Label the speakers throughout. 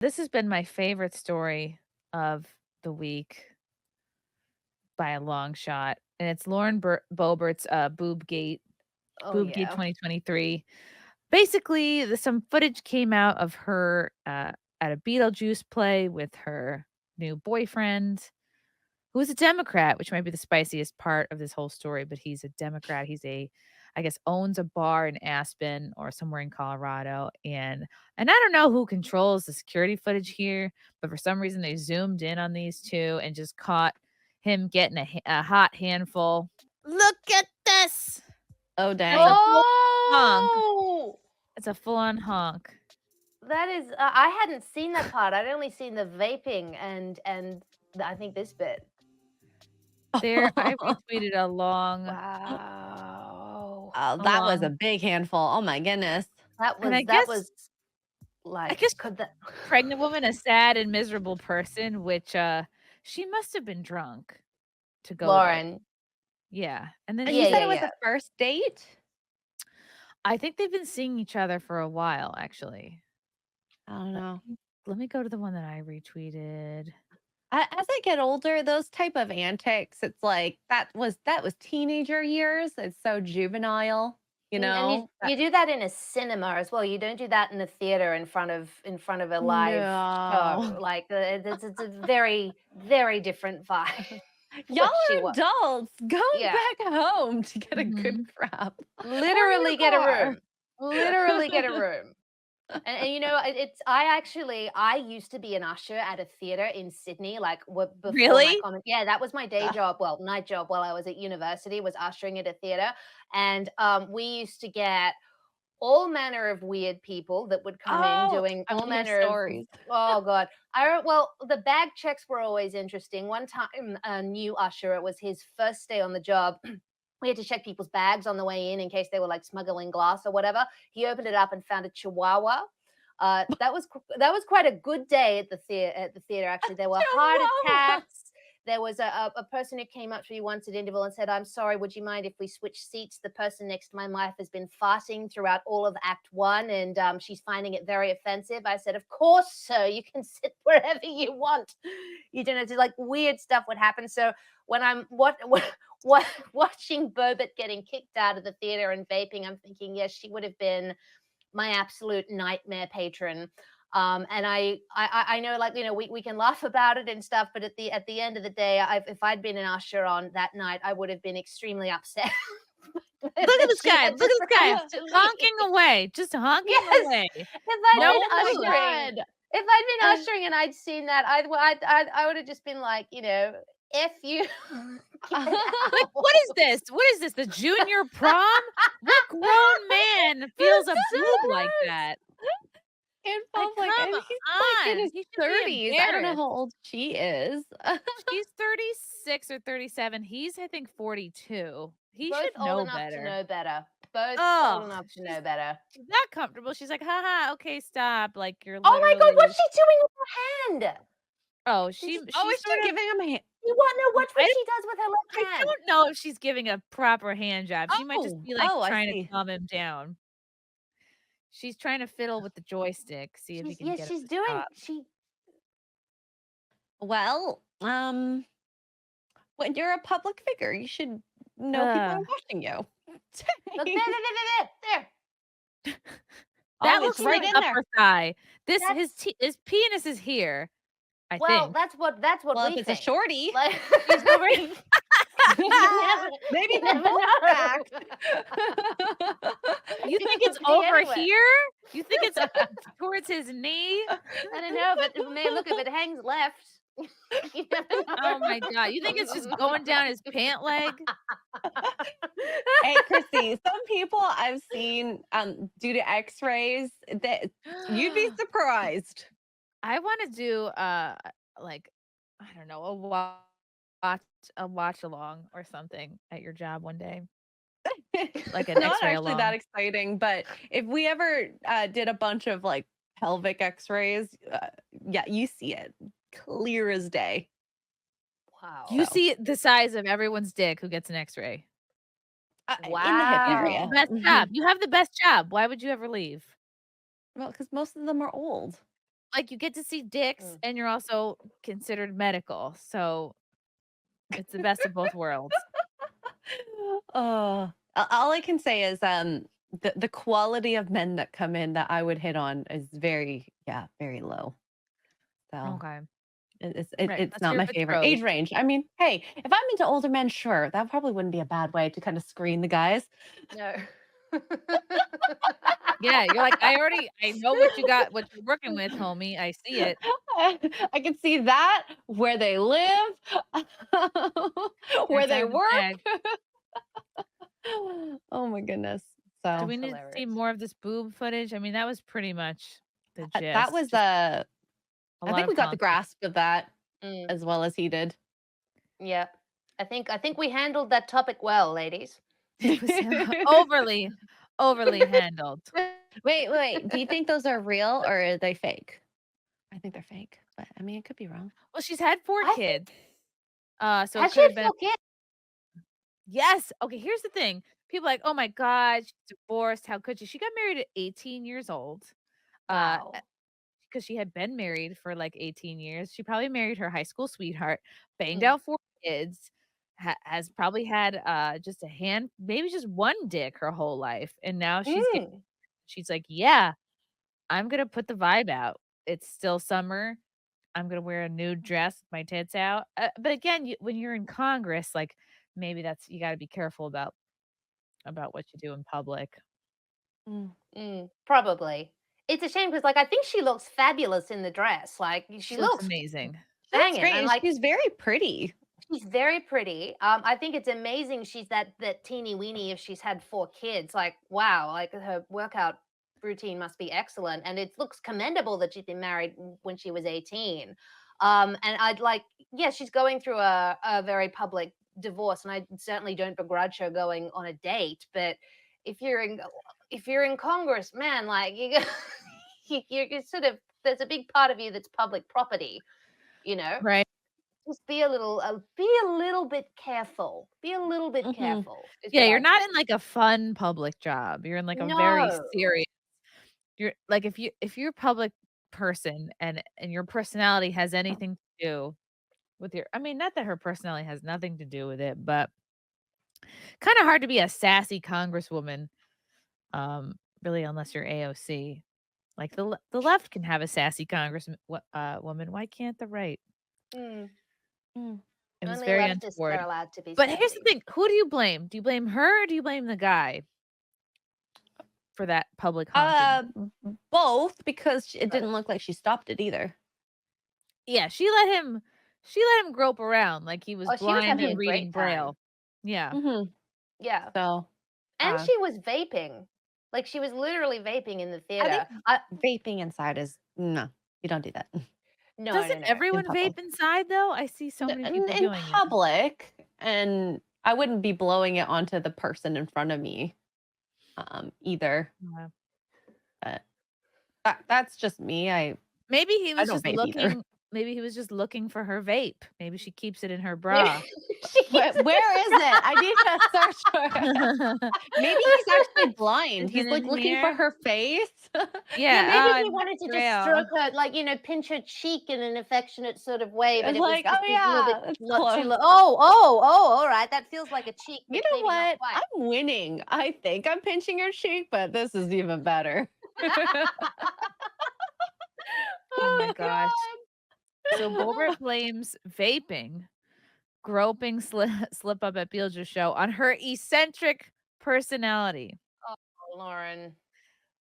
Speaker 1: This has been my favorite story of the week by a long shot, and it's Lauren Boebert's,
Speaker 2: Oh,
Speaker 1: Boobgate
Speaker 2: yeah.
Speaker 1: 2023. Basically, some footage came out of her, at a Beetlejuice play with her new boyfriend, who is a Democrat, which might be the spiciest part of this whole story, but he's a Democrat. I guess, owns a bar in Aspen or somewhere in Colorado, and I don't know who controls the security footage here, but for some reason, they zoomed in on these 2 and just caught him getting a hot handful. Look at this!
Speaker 3: Oh,
Speaker 1: That's a
Speaker 3: dang.
Speaker 1: full honk.
Speaker 2: Oh!
Speaker 1: It's a full-on honk.
Speaker 2: That is I hadn't seen that part. I'd only seen the vaping and I think this bit.
Speaker 1: There I retweeted a long
Speaker 2: Wow.
Speaker 3: Oh,
Speaker 1: a
Speaker 3: that was a
Speaker 1: long
Speaker 3: big handful. Oh my goodness.
Speaker 1: and
Speaker 2: That was
Speaker 1: I
Speaker 2: like,
Speaker 1: guess
Speaker 2: could that
Speaker 1: pregnant woman, a sad and miserable person, which, she must have been drunk to go there.
Speaker 2: Lauren.
Speaker 1: Yeah, and then
Speaker 3: And you
Speaker 2: Yeah,
Speaker 1: he
Speaker 3: said
Speaker 2: yeah,
Speaker 3: it was
Speaker 2: yeah.
Speaker 3: a first date?
Speaker 1: I think they've been seeing each other for a while, actually.
Speaker 3: I don't
Speaker 1: Let
Speaker 3: know.
Speaker 1: let me go to the one that I retweeted.
Speaker 3: As I get older, those type of antics, it's like that was teenager years. It's so juvenile, you
Speaker 2: And you
Speaker 3: know?
Speaker 2: you do that in a cinema as well. You don't do that in a theater in front of a live show.
Speaker 3: No.
Speaker 2: Like, it's a very, very different vibe.
Speaker 3: Y'all
Speaker 2: What she
Speaker 3: are
Speaker 2: was.
Speaker 3: adults. Go
Speaker 2: Yeah.
Speaker 3: back home to get a good
Speaker 1: Mhm.
Speaker 3: crap. Or in your
Speaker 2: Literally get a
Speaker 3: car.
Speaker 2: room. Literally get a room. And I used to be an usher at a theater in Sydney, like, before my
Speaker 1: Really?
Speaker 2: comic yeah, that was my day
Speaker 3: Ugh.
Speaker 2: job, well, night job while I was at university, was ushering at a theater, and, we used to get all manner of weird people that would come in
Speaker 3: Oh,
Speaker 2: doing
Speaker 3: I
Speaker 2: all
Speaker 3: wanna hear
Speaker 2: manner of
Speaker 3: stories.
Speaker 2: oh god. Well, the bag checks were always interesting. One time, a new usher, it was his first day on the job. We had to check people's bags on the way in case they were like smuggling glass or whatever. He opened it up and found a chihuahua. That was quite a good day at the theater. Actually, there were heart
Speaker 3: Chihuahua.
Speaker 2: attacks. There was a person who came up to me once at interval and said, "I'm sorry, would you mind if we switch seats? The person next to my wife has been farting throughout all of Act One, and she's finding it very offensive." I said, "Of course, sir. You can sit wherever you want. You don't have to." Like, weird stuff would happen. So when I'm what watching Boebert getting kicked out of the theater and vaping, I'm thinking, yes, she would have been my absolute nightmare patron. And I know, like, we can laugh about it and stuff, but at the end of the day, if I'd been an usher on that night, I would have been extremely upset
Speaker 1: Look at
Speaker 2: that
Speaker 1: this
Speaker 2: she
Speaker 1: guy,
Speaker 2: had
Speaker 1: look
Speaker 2: to
Speaker 1: at this guy,
Speaker 2: surprise to
Speaker 1: honking
Speaker 2: leave.
Speaker 1: away, just honking
Speaker 2: Yes,
Speaker 1: away.
Speaker 2: if I'd
Speaker 1: No
Speaker 2: been
Speaker 3: Oh my
Speaker 1: clue.
Speaker 2: ushering,
Speaker 3: god.
Speaker 2: if I'd been
Speaker 3: Uh,
Speaker 2: ushering and I'd seen that, I would have just been like, "If you get
Speaker 1: Like,
Speaker 2: out."
Speaker 1: what is this? What is this, the junior prom? What grown man feels a boob like
Speaker 3: Yes.
Speaker 1: that?
Speaker 3: And
Speaker 1: Like,
Speaker 3: Paul's like,
Speaker 1: come
Speaker 3: and he's like in
Speaker 1: on,
Speaker 3: his
Speaker 1: he should be
Speaker 3: 30s. I don't know
Speaker 1: embarrassed.
Speaker 3: how old she is.
Speaker 1: She's 36 or 37, he's, I think, 42. He
Speaker 2: Both
Speaker 1: should
Speaker 2: old
Speaker 1: know
Speaker 2: enough to
Speaker 1: better.
Speaker 2: know better. Both old
Speaker 1: Oh,
Speaker 2: enough to
Speaker 1: she's
Speaker 2: know better.
Speaker 1: she's not comfortable, she's like, "Haha, okay, stop," like, you're
Speaker 2: Oh my god, what's
Speaker 1: literally
Speaker 2: she doing with her hand?
Speaker 1: oh,
Speaker 2: Did you
Speaker 3: Oh,
Speaker 1: she
Speaker 3: is
Speaker 1: sort
Speaker 3: she
Speaker 1: of
Speaker 3: giving him a hand?
Speaker 2: you want to know what
Speaker 1: I
Speaker 2: she does with her
Speaker 1: I
Speaker 2: left hand?
Speaker 1: don't know if she's giving a proper hand job, she might just
Speaker 3: Oh,
Speaker 1: be, like,
Speaker 3: oh, I
Speaker 1: trying to
Speaker 3: see.
Speaker 1: calm him down. She's trying to fiddle with the joystick, see if he
Speaker 2: She's
Speaker 1: can
Speaker 2: yeah,
Speaker 1: get him
Speaker 2: she's
Speaker 1: to
Speaker 2: doing
Speaker 1: stop.
Speaker 2: she
Speaker 3: Well, when you're a public figure, you should know people are
Speaker 1: Ugh,
Speaker 3: watching you.
Speaker 2: look
Speaker 3: Dang.
Speaker 2: there.
Speaker 1: that
Speaker 3: Oh,
Speaker 2: You
Speaker 3: it's
Speaker 1: looks
Speaker 2: see
Speaker 1: like
Speaker 3: right
Speaker 2: what
Speaker 3: in there.
Speaker 1: upper thigh. This
Speaker 2: that's
Speaker 1: his penis is here, I
Speaker 2: well,
Speaker 1: think.
Speaker 2: that's what
Speaker 3: Well, if
Speaker 2: we
Speaker 3: it's a
Speaker 2: think.
Speaker 3: shorty,
Speaker 2: Like,
Speaker 1: He's over
Speaker 2: you never
Speaker 3: maybe
Speaker 2: you
Speaker 3: they're
Speaker 2: never
Speaker 3: both
Speaker 2: know.
Speaker 3: stacked.
Speaker 1: You
Speaker 2: It
Speaker 1: think
Speaker 2: could
Speaker 1: it's
Speaker 2: be
Speaker 1: over
Speaker 2: anywhere.
Speaker 1: here? You think it's towards his knee?
Speaker 2: I don't know, but look, if it hangs left, you never
Speaker 1: Oh my god, you think it's just going down his pant leg?
Speaker 3: Hey, Chrissy, some people I've seen due to X-rays that you'd be surprised.
Speaker 1: I wanna do, like, I don't know, watch a watch along or something at your job one day, like
Speaker 3: It's
Speaker 1: an
Speaker 3: not
Speaker 1: X-ray
Speaker 3: actually that
Speaker 1: along.
Speaker 3: exciting, but if we ever did a bunch of like pelvic X-rays, yeah, you see it clear as day.
Speaker 1: You
Speaker 2: Wow.
Speaker 3: So
Speaker 1: see the size of everyone's dick who gets an X-ray.
Speaker 3: in the hip
Speaker 1: You have the
Speaker 3: area.
Speaker 2: Wow.
Speaker 1: best job. You have the best job. Why would you ever leave?
Speaker 3: Well, because most of them are old.
Speaker 1: like, you get to see dicks, and you're also considered medical, so it's the best of both worlds.
Speaker 3: Oh, all I can say is the quality of men that come in that I would hit on is very low. So
Speaker 1: Okay. Right,
Speaker 3: it's
Speaker 1: that's
Speaker 3: not
Speaker 1: your
Speaker 3: my favorite age
Speaker 1: betrothed.
Speaker 3: range. I mean, hey, if I'm into older men, sure, that probably wouldn't be a bad way to kind of screen the guys.
Speaker 2: No.
Speaker 1: Yeah, you're like, I know what you got, what you're working with, homie. I see it.
Speaker 3: I can see that where they live, where
Speaker 1: That's
Speaker 3: they
Speaker 1: out of the
Speaker 3: work.
Speaker 1: bag.
Speaker 3: Oh my goodness.
Speaker 1: Do
Speaker 3: So
Speaker 1: we need to see
Speaker 2: Hilarious.
Speaker 1: more of this boob footage? I mean, that was pretty much the
Speaker 3: that
Speaker 1: gist,
Speaker 3: was
Speaker 1: just a
Speaker 3: I
Speaker 1: lot
Speaker 3: think
Speaker 1: of
Speaker 3: we got the
Speaker 1: content.
Speaker 3: grasp of that
Speaker 2: Mm,
Speaker 3: as well as he did.
Speaker 2: yeah. I think we handled that topic well, ladies.
Speaker 1: It was overly, overly handled.
Speaker 3: Wait. Do you think those are real or are they fake? I think they're fake, but I mean, it could be wrong.
Speaker 1: Well, she's had 4
Speaker 2: I think
Speaker 1: kids, so it
Speaker 2: has she
Speaker 1: could
Speaker 2: had
Speaker 1: have been.
Speaker 2: 4 kids?
Speaker 1: Yes. Okay, here's the thing. People are like, "Oh my god, she's divorced. How could she?" She got married at 18 years old, uh,
Speaker 2: Wow.
Speaker 1: because she had been married for, like, 18 years. She probably married her high school sweetheart, banged
Speaker 2: Mm,
Speaker 1: out 4 kids, has probably had, just a maybe just 1 dick her whole life, and now
Speaker 2: mm,
Speaker 1: she's like, "Yeah, I'm gonna put the vibe out. It's still summer. I'm gonna wear a nude dress with my tits out." But again, when you're in Congress, like, maybe that's you gotta be careful about what you do in public.
Speaker 3: Mm.
Speaker 2: probably. It's a shame because, like, I think she looks fabulous in the dress. Like, she
Speaker 1: She looks
Speaker 2: looks
Speaker 1: amazing.
Speaker 3: She looks
Speaker 2: banging,
Speaker 3: great
Speaker 2: and
Speaker 3: and
Speaker 2: like
Speaker 3: she's very pretty.
Speaker 2: she's very pretty. I think it's amazing she's that teeny weeny if she's had 4 kids. Like, wow, like her workout routine must be excellent, and it looks commendable that she's been married when she was 18. And I'd like, yeah, she's going through a very public divorce, and I certainly don't begrudge her going on a date. But if you're in if you're in Congress, man, like you're sort of there's a big part of you that's public property, you know
Speaker 1: Right.
Speaker 2: just be a little bit careful. Be a little bit
Speaker 3: Mhm.
Speaker 2: careful is
Speaker 1: Yeah,
Speaker 2: what
Speaker 1: you're
Speaker 2: I'd say.
Speaker 1: not in, like, a fun public job. You're in, like, a very
Speaker 2: No.
Speaker 1: serious you're like, if you're a public person and your personality has anything to do with your I mean, not that her personality has nothing to do with it, but kinda hard to be a sassy congresswoman, really, unless you're AOC. Like, the left can have a sassy woman, why can't the right?
Speaker 2: Mm.
Speaker 3: Mm.
Speaker 1: It was
Speaker 2: Only
Speaker 1: very
Speaker 2: leftists are
Speaker 1: untoward.
Speaker 2: allowed to be
Speaker 1: But here's the
Speaker 2: sassy.
Speaker 1: thing, who do you blame? Do you blame her or do you blame the guy for that public honking?
Speaker 3: Uh, both because it
Speaker 2: Both.
Speaker 3: didn't look like she stopped it either.
Speaker 1: Yeah, she let him grope around like he was
Speaker 2: Oh, she was
Speaker 1: blind
Speaker 2: having
Speaker 1: and
Speaker 2: a
Speaker 1: reading
Speaker 2: great time.
Speaker 1: Braille. Yeah.
Speaker 3: Mhm.
Speaker 2: Yeah.
Speaker 3: So,
Speaker 2: And
Speaker 3: uh,
Speaker 2: she was vaping. Like, she was literally vaping in the
Speaker 3: I think
Speaker 2: theater.
Speaker 3: vaping inside is no, you don't do that.
Speaker 2: No, no,
Speaker 1: Doesn't
Speaker 2: no.
Speaker 3: In
Speaker 1: everyone
Speaker 3: public.
Speaker 1: vape inside though? I see so many people
Speaker 3: In
Speaker 1: doing it.
Speaker 3: public, and I wouldn't be blowing it onto the person in front of me, either.
Speaker 1: Yeah.
Speaker 3: But that's just me.
Speaker 1: Maybe he
Speaker 3: I
Speaker 1: was
Speaker 3: don't
Speaker 1: just
Speaker 3: vape either.
Speaker 1: maybe he was just looking for her vape. Maybe she keeps it in her
Speaker 2: Maybe
Speaker 1: bra.
Speaker 2: she keeps
Speaker 3: Where is it? I need to search for it. Maybe he's actually blind.
Speaker 1: Is it
Speaker 3: He's like
Speaker 1: in
Speaker 3: looking for
Speaker 1: here?
Speaker 3: her face.
Speaker 2: Yeah,
Speaker 1: Yeah,
Speaker 2: maybe
Speaker 1: oh,
Speaker 2: he
Speaker 1: in her
Speaker 2: wanted to just
Speaker 1: trail.
Speaker 2: stroke her, like, pinch her cheek in an affectionate sort of way, but
Speaker 3: It's
Speaker 2: it was
Speaker 3: like, oh
Speaker 2: just a little bit
Speaker 3: yeah, it's
Speaker 2: not too
Speaker 3: close.
Speaker 2: low. Oh, all right. That feels like a cheek,
Speaker 3: You
Speaker 2: but
Speaker 3: know
Speaker 2: maybe not
Speaker 3: what?
Speaker 2: quite.
Speaker 3: I'm winning. I think I'm pinching her cheek, but this is even better.
Speaker 1: Oh my
Speaker 3: Oh
Speaker 1: gosh. So Boebert
Speaker 3: God.
Speaker 1: blames vaping, groping slip up at Beetlejuice show on her eccentric personality.
Speaker 2: Oh, Lauren.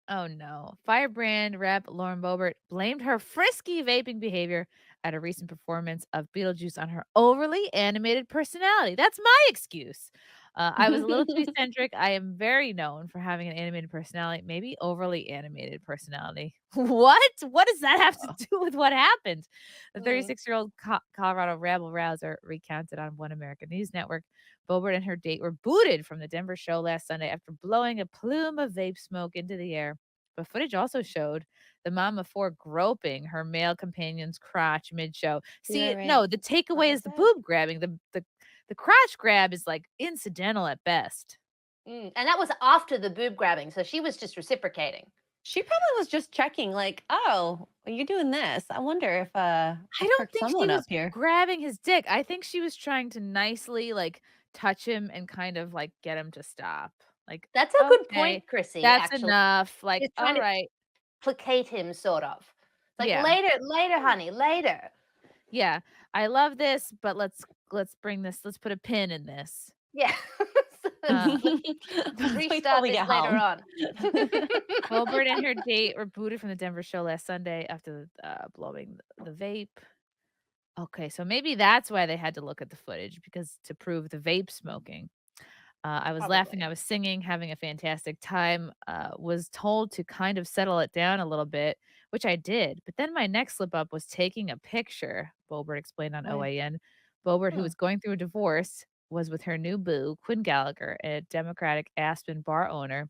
Speaker 1: Oh no. Firebrand rep Lauren Boebert blamed her frisky vaping behavior at a recent performance of Beetlejuice on her overly animated personality. That's my excuse. I was a little too eccentric. I am very known for having an animated personality, maybe overly animated personality. What? What does that have to
Speaker 3: Oh.
Speaker 1: do with what happened? The
Speaker 2: Mm.
Speaker 1: 36-year-old Colorado rabble rouser recounted on One American News Network. Boebert and her date were booted from the Denver show last Sunday after blowing a plume of vape smoke into the air. But footage also showed the mom of four groping her male companion's crotch mid-show.
Speaker 3: You're
Speaker 1: See,
Speaker 3: right.
Speaker 1: no, the takeaway is the
Speaker 2: Okay.
Speaker 1: boob grabbing. The crotch grab is like incidental at best.
Speaker 2: And that was after the boob grabbing, so she was just reciprocating.
Speaker 3: She probably was just checking, like, oh, are you doing this? I wonder if
Speaker 1: I
Speaker 3: I'll
Speaker 1: don't
Speaker 3: perk
Speaker 1: think she
Speaker 3: someone up
Speaker 1: was
Speaker 3: here.
Speaker 1: grabbing his dick. I think she was trying to nicely, like, touch him and kind of, like, get him to stop. Like,
Speaker 2: That's a good
Speaker 1: "Okay,
Speaker 2: point, Chrissy,
Speaker 1: that's
Speaker 2: actually.
Speaker 1: enough." Like,
Speaker 2: She's trying to
Speaker 1: "Alright."
Speaker 2: placate him, sort of. It's like,
Speaker 1: Yeah.
Speaker 2: later, honey, later.
Speaker 1: Yeah. "I love this, but let's put a pin in this."
Speaker 2: Yeah.
Speaker 1: Uh,
Speaker 2: Let's
Speaker 3: Wait till
Speaker 2: restart
Speaker 3: we
Speaker 2: this
Speaker 3: get
Speaker 2: later
Speaker 3: home.
Speaker 2: on.
Speaker 1: Boebert and her date were booted from the Denver show last Sunday after, blowing the vape. Okay, so maybe that's why they had to look at the footage because to prove the vape smoking. I was laughing, I
Speaker 2: Probably.
Speaker 1: was singing, having a fantastic time, was told to kind of settle it down a little bit, which I did. But then my next slip up was taking a picture, Boebert explained on
Speaker 3: Why?
Speaker 1: OAN. Boebert, who
Speaker 3: Huh.
Speaker 1: was going through a divorce, was with her new boo, Quinn Gallagher, a Democratic Aspen bar owner.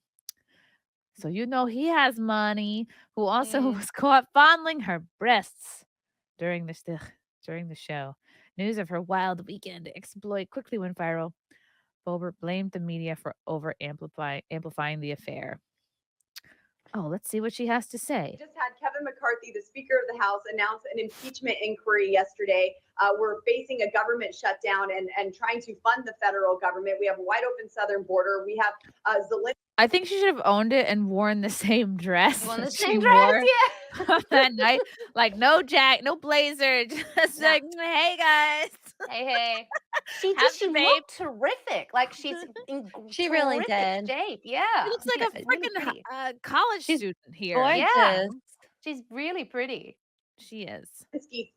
Speaker 1: So you know he has money, who also
Speaker 2: Mm.
Speaker 1: was caught fondling her breasts during during the show. News of her wild weekend exploit quickly went viral. Boebert blamed the media for amplifying the affair. Oh, let's see what she has to say.
Speaker 4: Just had Kevin McCarthy, the Speaker of the House, announce an impeachment inquiry yesterday. We're facing a government shutdown and trying to fund the federal government. We have a wide open southern border. We have Zelensky.
Speaker 1: I think she should have owned it and worn the same dress
Speaker 2: You want the
Speaker 1: that
Speaker 2: same
Speaker 1: she
Speaker 2: dress?
Speaker 1: wore
Speaker 2: Yeah.
Speaker 1: that night. Like no no blazer, just
Speaker 2: No.
Speaker 1: like, hey guys.
Speaker 2: Hey. She
Speaker 1: How's
Speaker 2: she
Speaker 1: the vape?
Speaker 2: looked terrific. Like she's in
Speaker 3: She really
Speaker 2: terrific
Speaker 3: did.
Speaker 2: shape.
Speaker 1: She
Speaker 2: Yeah.
Speaker 1: looks like a
Speaker 2: Really
Speaker 1: freaking
Speaker 2: pretty.
Speaker 1: college
Speaker 3: She's
Speaker 1: student here.
Speaker 3: gorgeous.
Speaker 2: Yeah. She's really pretty.
Speaker 1: She is.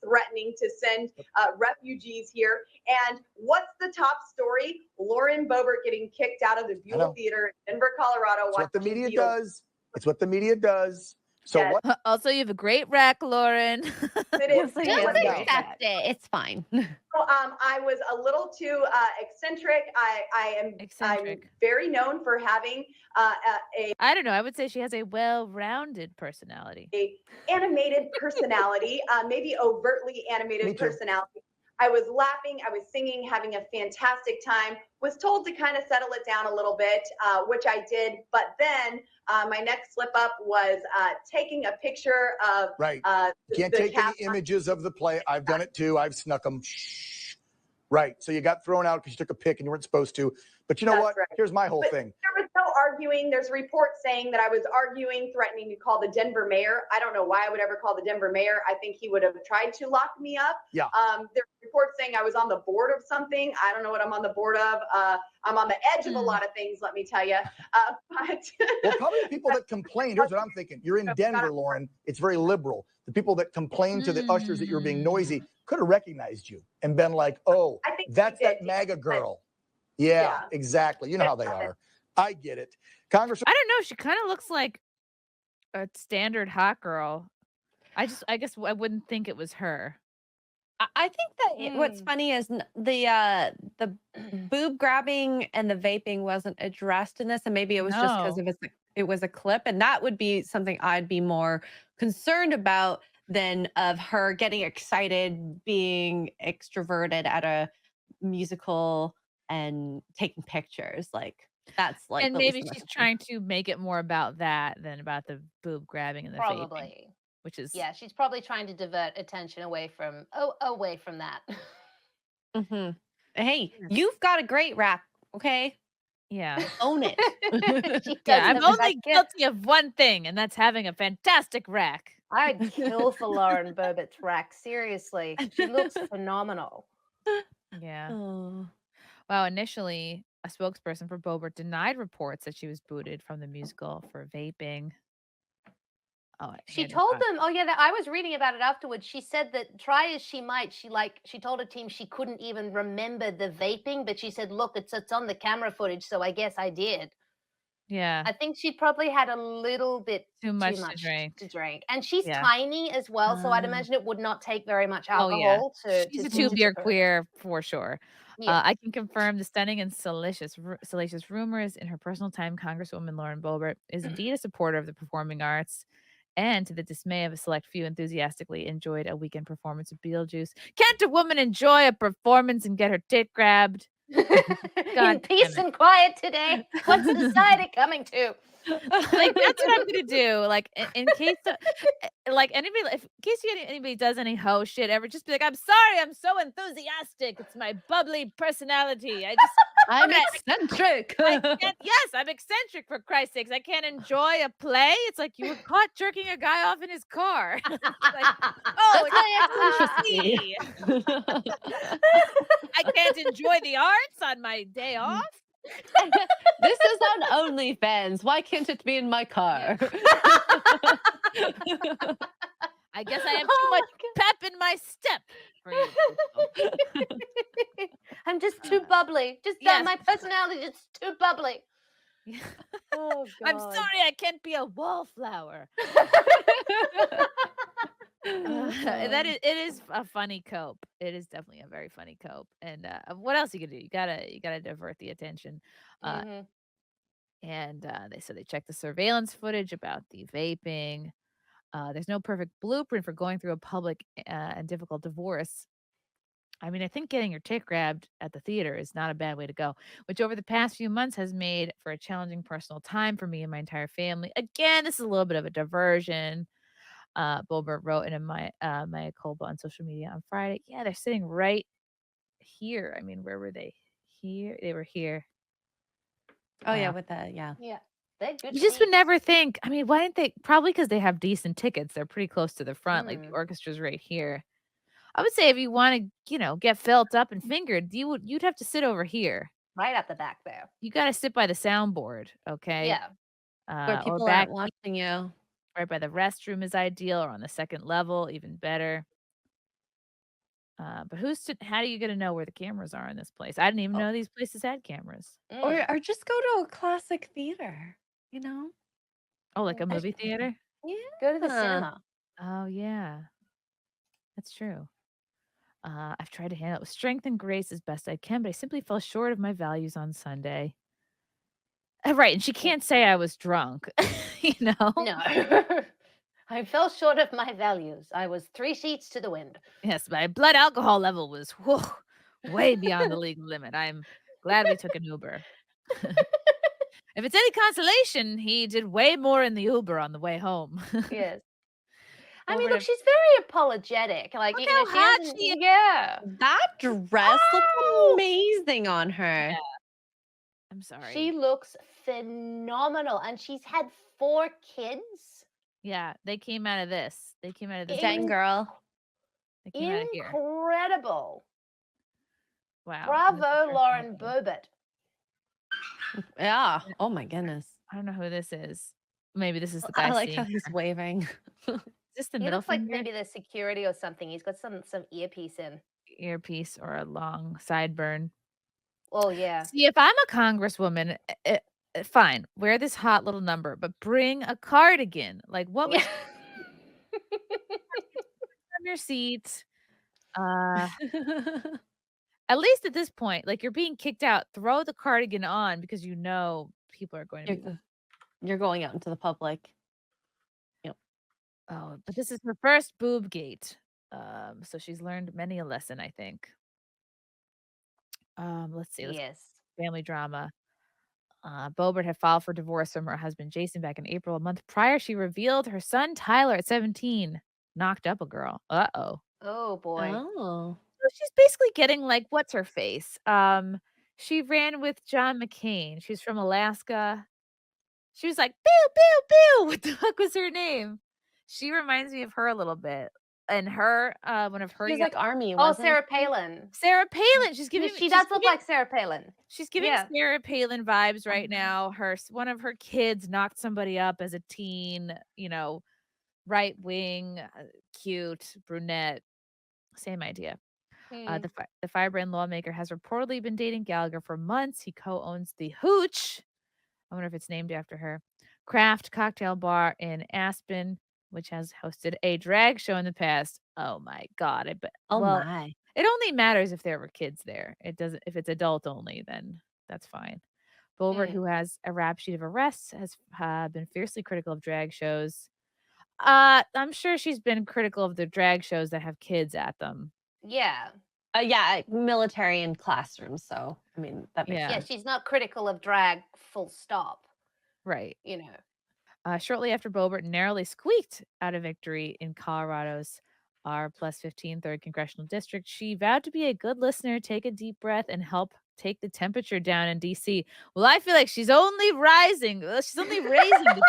Speaker 4: Threatening to send refugees here. And what's the top story? Lauren Boebert getting kicked out of the Buell Theater in Denver, Colorado.
Speaker 5: It's what the
Speaker 4: watching
Speaker 5: media
Speaker 4: Beatles.
Speaker 5: does. It's what the media does. So
Speaker 4: Yes.
Speaker 5: what?
Speaker 1: Also, you have a great rack, Lauren.
Speaker 4: It is.
Speaker 3: Just
Speaker 2: Just
Speaker 4: What is
Speaker 3: accept it. It's fine.
Speaker 4: I was a little too eccentric. I'm
Speaker 1: Eccentric.
Speaker 4: very known for having
Speaker 1: I don't know. I would say she has a well-rounded personality.
Speaker 4: a animated personality, maybe overtly
Speaker 5: Me
Speaker 4: animated
Speaker 5: too.
Speaker 4: personality. I was laughing, I was singing, having a fantastic time. Was told to kind of settle it down a little bit, which I did. But then my next slip up was taking a picture of
Speaker 5: Right. You can't
Speaker 4: the
Speaker 5: take any
Speaker 4: cast.
Speaker 5: images of the play. I've done it too. I've snuck them. Right. So you got thrown out because you took a pic and you weren't supposed to. But you know
Speaker 4: That's
Speaker 5: what?
Speaker 4: right.
Speaker 5: Here's my whole
Speaker 4: But
Speaker 5: thing.
Speaker 4: there was no arguing. There's reports saying that I was arguing, threatening to call the Denver mayor. I don't know why I would ever call the Denver mayor. I think he would have tried to lock me up.
Speaker 5: Yeah.
Speaker 4: There's reports saying I was on the board of something. I don't know what I'm on the board of. I'm on the edge of a lot of things, let me tell you. But
Speaker 5: Well, probably the people that complain. Here's what I'm thinking. You're in Denver, Lauren. It's very liberal. The people that complain to the ushers that you're being noisy could have recognized you and been like, oh,
Speaker 4: I think
Speaker 5: that's
Speaker 4: they
Speaker 5: that
Speaker 4: did.
Speaker 5: MAGA girl. Yeah,
Speaker 4: Yeah.
Speaker 5: exactly. You know how they are. I get it. Congresswoman.
Speaker 1: I don't know. She kind of looks like a standard hot girl. I guess I wouldn't think it was her.
Speaker 3: I think that what's funny is the boob grabbing and the vaping wasn't addressed in this, and maybe it was just because
Speaker 1: No.
Speaker 3: it was a clip, and that would be something I'd be more concerned about than of her getting excited, being extroverted at a musical and taking pictures. Like that's like
Speaker 1: And
Speaker 3: the least
Speaker 1: maybe
Speaker 3: of my
Speaker 1: she's
Speaker 3: concern.
Speaker 1: trying to make it more about that than about the boob grabbing and the vaping,
Speaker 2: Probably.
Speaker 1: which is
Speaker 2: Yeah, she's probably trying to divert attention away from that.
Speaker 3: Mhm. Hey,
Speaker 1: Yes.
Speaker 3: you've got a great rap, okay?
Speaker 1: yeah.
Speaker 3: Own it.
Speaker 2: She does
Speaker 1: Yeah, I'm
Speaker 2: have a
Speaker 1: only
Speaker 2: racket.
Speaker 1: guilty of one thing, and that's having a fantastic rack.
Speaker 2: I'd kill for Lauren Boebert's rack. Seriously, she looks phenomenal.
Speaker 1: Yeah.
Speaker 3: Oh.
Speaker 1: Well, initially, a spokesperson for Boebert denied reports that she was booted from the musical for vaping. Oh,
Speaker 2: She
Speaker 1: and,
Speaker 2: told them, oh yeah, I was reading about it afterwards. She said that try as she might, she told her team she couldn't even remember the vaping, but she said, look, it's on the camera footage, so I guess I did.
Speaker 1: yeah,
Speaker 2: I think she probably had a little bit
Speaker 1: too much to drink.
Speaker 2: And she's
Speaker 1: Yeah.
Speaker 2: tiny as well, so I'd imagine it would not take very much alcohol to
Speaker 1: She's a
Speaker 2: to
Speaker 1: two-beer
Speaker 2: tip her.
Speaker 1: queer for sure.
Speaker 2: Yes.
Speaker 1: I can confirm the stunning and salacious rumors in her personal time. Congresswoman Lauren Boebert is indeed a supporter of the performing arts, and to the dismay of a select few, enthusiastically enjoyed a weekend performance of Beetlejuice. Can't a woman enjoy a performance and get her tit grabbed?
Speaker 2: In peace and quiet today. What's society coming to?
Speaker 1: Like, that's what I'm gonna do, like, in case like, anybody if in case anybody does any hoe shit ever, just be like, "I'm sorry, I'm so enthusiastic, it's my bubbly personality,
Speaker 3: I'm
Speaker 1: I
Speaker 3: eccentric.
Speaker 1: I can't yes, I'm eccentric, for Christ's sakes, I can't enjoy a play." It's like, "You were caught jerking a guy off in his car." It's like, "Oh,
Speaker 3: That's my
Speaker 1: excuse
Speaker 3: eccentricity.
Speaker 1: me. I can't enjoy the arts on my day off?"
Speaker 3: This is on OnlyFans. Why can't it be in my car?
Speaker 1: I guess I have too much pep in my step for you people.
Speaker 2: I'm just too bubbly. Just
Speaker 1: yes.
Speaker 2: my personality is too bubbly. Oh
Speaker 1: I'm
Speaker 2: God.
Speaker 1: sorry I can't be a wallflower. It is a funny cope. It is definitely a very funny cope. And what else you can do? You gotta divert the attention. Uh,
Speaker 2: Mhm.
Speaker 1: and they checked the surveillance footage about the vaping. There's no perfect blueprint for going through a public and difficult divorce. I mean, I think getting your tit grabbed at the theater is not a bad way to go, which over the past few months has made for a challenging personal time for me and my entire family. Again, this is a little bit of a diversion. Boebert wrote in my Colba on social media on Friday. Yeah, they're sitting right here. I mean, where were they? Here, they were here.
Speaker 3: Oh yeah,
Speaker 1: Wow.
Speaker 3: with that, yeah.
Speaker 2: Yeah. They're good.
Speaker 1: You just would
Speaker 2: seats.
Speaker 1: never think. I mean, why didn't they? Probably because they have decent tickets. They're pretty close to the front. Like the orchestra's right here. I would say if you want to, get felt up and fingered, you'd have to sit over here.
Speaker 2: Right at the back there.
Speaker 1: You got to sit by the soundboard, okay?
Speaker 2: Yeah.
Speaker 3: Where
Speaker 1: Or
Speaker 3: people
Speaker 1: back
Speaker 3: aren't watching you.
Speaker 1: right by the restroom is ideal, or on the second level, even better. But how do you gonna know where the cameras are in this place? I didn't even know these places had cameras.
Speaker 2: Mm.
Speaker 3: Or just go to a classic theater, you know?
Speaker 1: Oh, like a
Speaker 2: I
Speaker 1: movie
Speaker 2: should
Speaker 1: theater?
Speaker 2: Go to the
Speaker 3: Yeah.
Speaker 2: cinema.
Speaker 1: Oh, yeah. That's true. I've tried to handle it with strength and grace as best I can, but I simply fell short of my values on Sunday. Right, and she can't say I was drunk, you know?
Speaker 2: No. I fell short of my values. I was 3 seats to the wind.
Speaker 1: Yes, my blood alcohol level was way beyond the legal limit. I'm glad we took an Uber. If it's any consolation, he did way more in the Uber on the way home.
Speaker 2: Yes. I
Speaker 1: Over
Speaker 2: mean, look,
Speaker 1: to-
Speaker 2: she's very apologetic. Like,
Speaker 1: Look
Speaker 2: you know,
Speaker 1: how
Speaker 2: she
Speaker 1: hot
Speaker 2: doesn't.
Speaker 1: she is.
Speaker 2: Yeah.
Speaker 3: That dress looks
Speaker 2: Oh!
Speaker 3: amazing on her.
Speaker 1: Yeah. I'm sorry.
Speaker 2: She looks phenomenal. And she's had 4 kids.
Speaker 1: Yeah, they came out of this. They came out of this.
Speaker 3: Dang girl.
Speaker 1: They came out of here.
Speaker 2: Incredible.
Speaker 1: Wow.
Speaker 2: Bravo, Lauren Boebert.
Speaker 3: Yeah. Oh my goodness.
Speaker 1: I don't know who this is. Maybe this is the
Speaker 3: I
Speaker 1: guy
Speaker 3: like how
Speaker 1: seeing
Speaker 3: he's
Speaker 1: her.
Speaker 3: waving.
Speaker 1: Is this the
Speaker 2: He
Speaker 1: middle
Speaker 2: looks like
Speaker 1: finger?
Speaker 2: maybe the security or something. He's got some earpiece in.
Speaker 1: Earpiece or a long sideburn.
Speaker 2: Oh, yeah.
Speaker 1: See, if I'm a congresswoman, fine, wear this hot little number, but bring a cardigan. Like, what was on your seat? At least at this point, like, you're being kicked out, throw the cardigan on because you know people are going to be
Speaker 3: You're going out into the public.
Speaker 1: oh, but this is her first boob gate. So she's learned many a lesson, I think. Let's see.
Speaker 2: Yes.
Speaker 1: Family drama. Boebert had filed for divorce from her husband Jason back in April. A month prior, she revealed her son Tyler at 17 knocked up a girl. Uh-oh.
Speaker 2: Oh, boy.
Speaker 3: Oh.
Speaker 1: So she's basically getting like, what's her face? She ran with John McCain. She's from Alaska. She was like, pew, pew, pew. What the fuck was her name? She reminds me of her a little bit. And her, one of her
Speaker 3: She's
Speaker 1: young-
Speaker 3: like Army,
Speaker 2: Oh,
Speaker 3: wasn't
Speaker 2: Sarah
Speaker 3: she?
Speaker 2: Palin.
Speaker 1: Sarah Palin. She's giving
Speaker 2: She does look like Sarah Palin.
Speaker 1: she's giving
Speaker 2: Yeah.
Speaker 1: Sarah Palin vibes right now. One of her kids knocked somebody up as a teen, right wing, cute, brunette. Same idea. The firebrand lawmaker has reportedly been dating Gallagher for months. He co-owns the Hooch. I wonder if it's named after her. Craft cocktail bar in Aspen, which has hosted a drag show in the past. Oh my God. I bet.
Speaker 3: Oh
Speaker 1: Well,
Speaker 3: my.
Speaker 1: it only matters if there were kids there. It doesn't, if it's adult only, then that's fine. Boebert, who has a rap sheet of arrests, has been fiercely critical of drag shows. I'm sure she's been critical of the drag shows that have kids at them.
Speaker 2: Yeah.
Speaker 3: Yeah, military and classrooms. So, I mean, that makes
Speaker 1: Yeah.
Speaker 2: Yeah,
Speaker 3: sense.
Speaker 2: she's not critical of drag, full stop.
Speaker 1: Right.
Speaker 2: you know.
Speaker 1: Shortly after Boebert narrowly squeaked out a victory in Colorado's R+15 3rd Congressional District, she vowed to be a good listener, take a deep breath, and help take the temperature down in D.C. Well, I feel like she's only rising. She's only raising the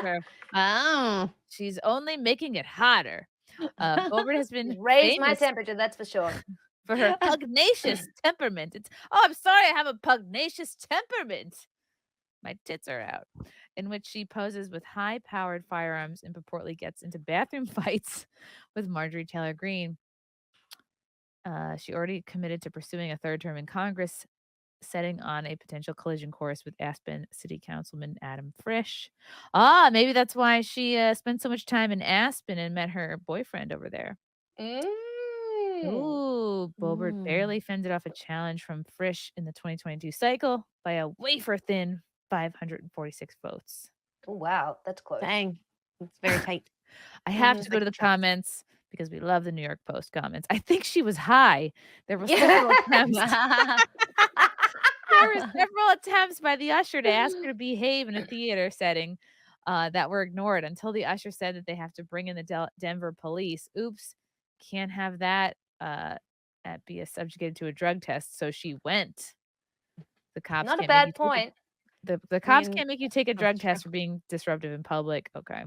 Speaker 1: temperature.
Speaker 3: Oh.
Speaker 1: She's only making it hotter. Boebert has been
Speaker 2: Raise my
Speaker 1: famous
Speaker 2: temperature, that's for sure.
Speaker 1: for her pugnacious temperament. Oh, I'm sorry, I have a pugnacious temperament. My tits are out. In which she poses with high-powered firearms and purportedly gets into bathroom fights with Marjorie Taylor Greene. She already committed to pursuing a third term in Congress, setting on a potential collision course with Aspen City Councilman Adam Frisch. Maybe that's why she spent so much time in Aspen and met her boyfriend over there. Ooh, Boebert barely fended off a challenge from Frisch in the 2022 cycle by a wafer-thin 546 votes.
Speaker 2: Oh, wow, that's close.
Speaker 3: Dang. It's very tight.
Speaker 1: I have
Speaker 2: Mhm.
Speaker 1: to go to the comments because we love the New York Post comments. I think she was high. There were
Speaker 2: Yeah.
Speaker 1: several attempts. There were several attempts by the usher to ask her to behave in a theater setting that were ignored until the usher said that they have to bring in the Denver police. Oops, can't have that be subjugated to a drug test. So she went. The cops
Speaker 2: Not a
Speaker 1: can't make
Speaker 2: bad
Speaker 1: you
Speaker 2: point.
Speaker 1: the cops
Speaker 3: mean,
Speaker 1: can't make you take a
Speaker 3: that's
Speaker 1: drug
Speaker 3: true.
Speaker 1: test for being disruptive in public. Okay.